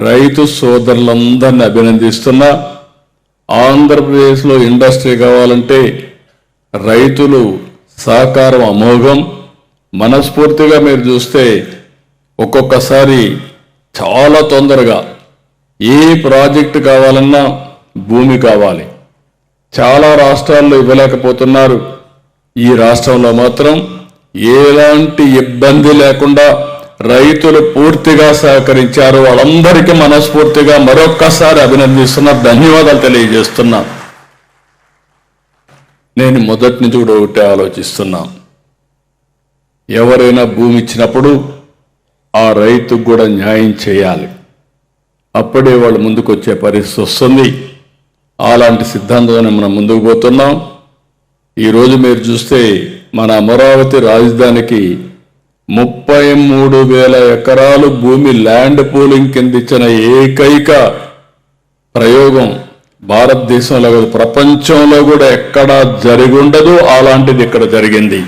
రైతు సోదరులందరినీ అభినందిస్తున్నా. ఆంధ్రప్రదేశ్లో ఇండస్ట్రీ కావాలంటే రైతులు సహకారం అమోఘం. మనస్ఫూర్తిగా మీరు చూస్తే ఒక్కొక్కసారి చాలా తొందరగా ఏ ప్రాజెక్టు కావాలన్నా భూమి కావాలి. చాలా రాష్ట్రాల్లో ఇవ్వలేకపోతున్నారు. ఈ రాష్ట్రంలో మాత్రం ఎలాంటి ఇబ్బంది లేకుండా రైతులు పూర్తిగా సహకరించారు. వాళ్ళందరికీ మనస్ఫూర్తిగా మరొక్కసారి అభినందిస్తున్నా, ధన్యవాదాలు తెలియజేస్తున్నా. నేను మొదటి నుంచి కూడా ఒకటే ఆలోచిస్తున్నా, ఎవరైనా భూమి ఇచ్చినప్పుడు ఆ రైతుకు కూడా న్యాయం చేయాలి. అప్పుడే వాళ్ళు ముందుకు వచ్చే పరిస్థితి వస్తుంది. అలాంటి సిద్ధాంతంతో మనం ముందుకు పోతున్నాం. ఈరోజు మీరు చూస్తే మన అమరావతి రాజధానికి 33,000 ఎకరాలు భూమి ల్యాండ్ పూలింగ్ కింద ఇచ్చిన ఏకైక ప్రయోగం భారతదేశంలో, ప్రపంచంలో కూడా ఎక్కడా జరిగి ఉండదు. అలాంటిది ఇక్కడ జరిగింది.